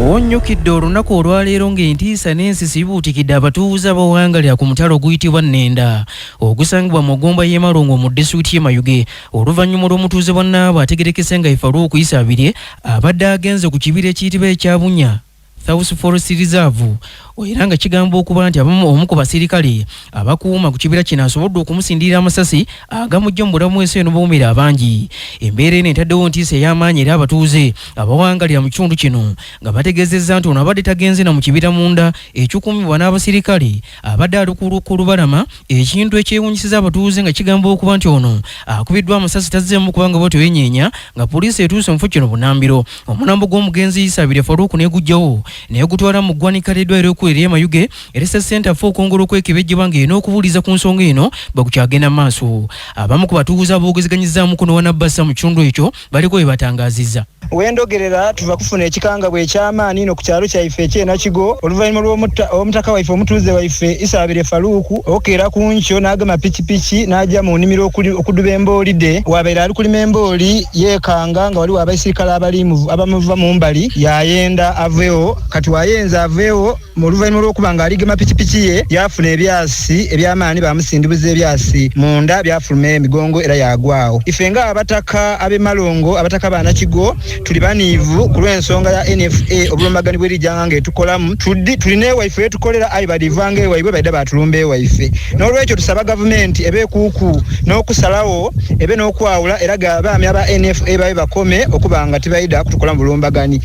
Onyukidde olunaku olwaleero ng'entiisa n'ensisi zibuutikidde abatuuze abawangalira ku mutalo oguyitibwa Nnenda ogusangibwa mu ggomba y'e Malongo mu disitulikiti y'e Mayuge oluvannyuma lw'omutuuze bwannaabwe ategerekese nga Faruku Issa Abirye abadde agenze ku kibira ekiyitibwa ekya Bunya South Forest Reserve era nga kigamba okuba nti omu ku basirikale abakuuma ku kibira kino asobodde okumusindira amasasi agamujja mu bulamu bw'ensi eno buumira abangi. Embeera eno etaddewo ntiisa ey'amaanyi era abatuuze abawangalira mu kitundu kino nga bategeezezza nti ono abadde tagenze na mu kibira munda ekyukumibwa n'abasirikale abadde ali ku lubalama, ekintu ekyewunyisiza abatuuze nga kigamba okuba nti ono akubiddwa amasasi tazzeemu kubanga bw'atyo yenyeenya nga poliisi etuuse mu kifo kino Bunambiro. Omulambo gw'omugenzi Issa Abirye Faruku n'egujjawo naye gutwala mu ggwanika ly'eddwaliro eri Mayuge Research Center for okongolo kwekebejjibwa ng'eno okubuuliza ku nsonga eno bakukyagenda maaso. Abamu ku batuuze aboogezeganyizza mukono wa Nabbassa mu kitundu ekyo baliko bwe batangaazizza. Wendogerera tuva kufuna ekikangabwa eky'amaanyi no ku kyalo kyaife eky'Enakigo oluvannyuma lw'omutaka waife omutuuze waife Issa Abirye Faruku okeera ku nkyo n'agema pikipiki n'ajja mu nnimiro okuduba emboolide wabeera ali kulima embooli yeekanga nga waliwo abaisirikale abamuva mu mbali yayenda aveewo kati wayenza aveewo mu luvannyuma lw'okuba nga aligema pikipiki ye yafuna ebyasi eby'amaanyi bamusindibuza ebyasi munda byafuluma emigongo era yagwawo. Ife nga abataka ab'e Malongo abataka b'Anakigo tuli baniivu ku lw'ensonga ya NFA obulumbaganyi bw'erijjanga ng'etukolamu tulina ewaife etukolera ayi badivanga ewaibwe baidde batulumba ewaife. N'olwekyo tusaba gavumenti ebeekuuku n'okusalawo ebe n'okwawula era abaami aba NFA babe bakome okuba nga tebaida kutukola mu bulumbaganyi.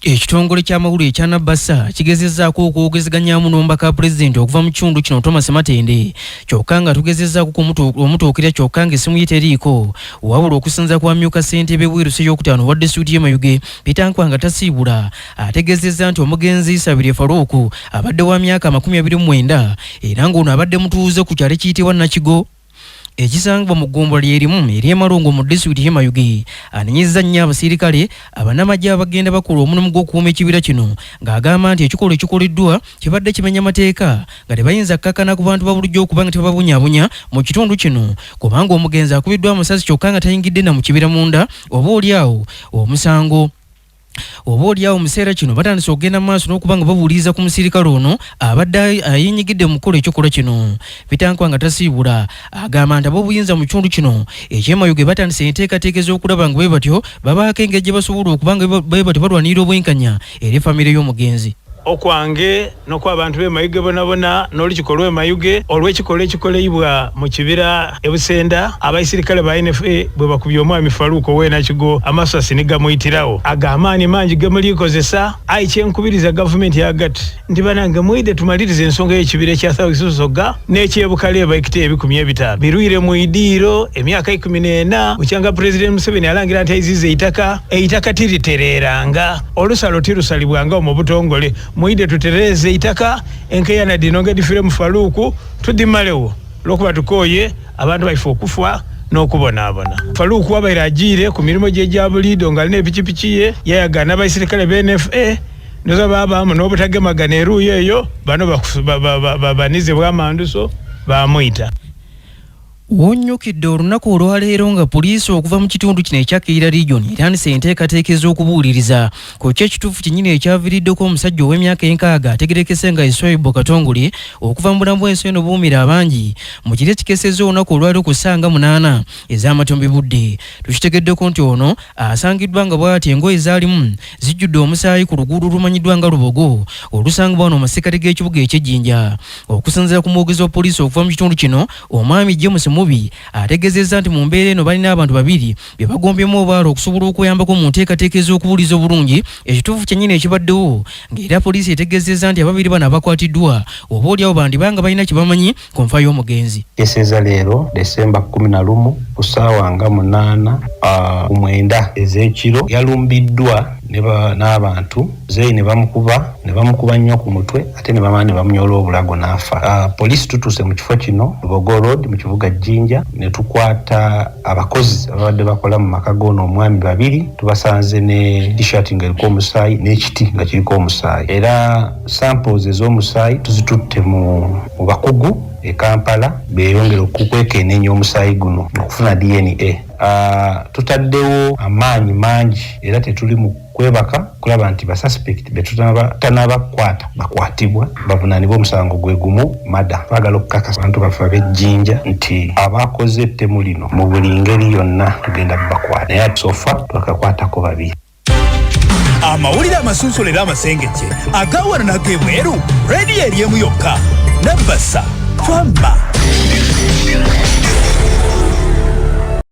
Ekitongole ky'amawulire ekya Nabbassa kigezezzaako okwogezeganyaamu n'omubaka pulezidenti okuva mu kitundu kino Thomas Matende kyokka nga tugezezzaako omutuukira kyokka ng'essimu ye teriiko wabula okusinza ku amyuka ssentebe w'erusi ey'okutaano wa disitulikiti y'e Mayuge Peter Nkwanga Tasiibula ategeezezza nti omugenzi Issa Abirye Faruku abadde wa myaka 29 era ng'ono abadde mutuuze ku kyalo ekiyitibwa Nakigo ekisangibwa mu ggombo ly'erimu ery'e Malongo mu disitulikiti y'e Mayuge. Anenyezza nnyo abasirikale abanamagye abagenda bakola omulimu gw'okukuuma ekibira kino ng'agamba nti ekikolwa ekikoleddwa kibadde kimenya amateeka nga tebayinza kkakana ku bantu babulijjo okuba nga tebababunyabunya mu kitundu kino kubanga omugenzi akubiddwa amasasi kyokka nga tayingidde na mu kibira munda oboolyawo omusango. Oboolyawo mu kiseera kino batandise okugenda mu maaso n'okuba nga babuuliza ku musirikale ono abadde ayennyigidde mu kukola ekikolwa kino. Peter Nkwanga Tasiibula agamba nti ab'obuyinza mu kitundu kino eky'e Mayuge batandise enteekateeka ez'okulaba nga bwe batyo babaako engeri gye basobola okuba nga bwe batyo balwanirira obwenkanya eri famire y'omugenzi. Okwange n'okw'abantu b'e Mayuge bonabona n'olukiiko lw'e Mayuge olw'ekikolwa ekikoleibwa mu kibira e Busenda abaisirikale ba NFA bwe bakubye omwami Faruku ow'Enakigo amasasi ne gamuyitirawo ag'amaanyi mangi gemulikozesa ayi kyenkubiriza gavumenti yagati nti banange mwide tumalirize ensonga y'ekibira ekya South Sosoga n'ekyebukale baikite ebikumi 5 birwire mu idiiro emyaka 14 bukyanga President Museveni alangira nti ayizize eitaka tiritereranga olusalo tirusalibwanga mu butongole mwide tutereze itaka enkeyana dinonge difire mu Faruku tudimalewo lokuba tukoye abantu baife okufwa n'okubonaabona. Faruku wabaire agiire ku mirimu gye gya buliido ng'alina epikipiki ye yayagana abaisirikale b'NFA noza babaamu n'obutagemagana eruuyi eyo bano banize bw'amanduso bamuyita. Wonyukidde olunaku olwaleero nga poliisi okuva mu kitundu kino ekya Kiyira region etandise enteekateeka ez'okubuuliriza ku ky'ekituufu kinnyini ekyaviiriddeko omusajja ow'emyaka 60 ategerekese nga Iswaibo Katongole okuva mu bulamu bw'ensi eno buumira abangi mu kiro ekikesezza olunaku olwaleero ku ssanga 8 ez'amatumbi budde. Tukitegeddeko nti ono asangiddwa nga bw'ati engoye zaalimu zijjudde omusaayi ku luguudo olumanyiddwa nga Lubogo olusangibwa wano mu masekkati g'ekibuga eky'Ejjinja. Okusinziira ku mwogezi wa poliisi okuva mu kitundu kino omwami James Mubi ategeezezza nti mu mbeera eno balina abantu babiri bye bagombyemu obwalo okusobola okuyambako mu nteekateeka ez'okubuuliza obulungi ekituufu kyennyini ekibaddewo ng'era poliisi etegeezezza nti ababiri bano abakwatiddwa oboolyawo bandibanga balina kye bamanyi ku nfa y'omugenzi. Eseza leero Desemba 11 ku ssaawa nga 8 ku 9 ez'ekiro yalumbiddwa n'abantu zeyi ne bamukuba nnyo ku mutwe ate ne bamala ne bamunyola obulago n'afa. Poliisi tutuuse mu kifo kino Lubogo Road mu kibuga Jinja ne tukwata abakozi ababadde bakola mu maka g'ono omwami 2 tubasanze ne t-shirt ng'eriko omusaayi n'ekiti nga kiriko omusaayi era samples ez'omusaayi tuzitutte mu bakugu e Kampala beeyongera okukwekenneenya omusaayi guno okufuna DNA. tutaddewo amaanyi mangi era tetuli mu kwebaka kulaba nti basuspect betutanaba bakwatibwa bavunaanibwa omusango gwe gumu mada. Twagala okukakasa abantu baffe ab'ejjinja nti abakoze ettemu lino mu buli ngeri yonna tugenda bakwata, naye sofa twakakwatako babiri. Amawulire amasunsulera amasengejje agawana n'ag'ebweru, rediyo eri emu yokka, Nabasa Famba.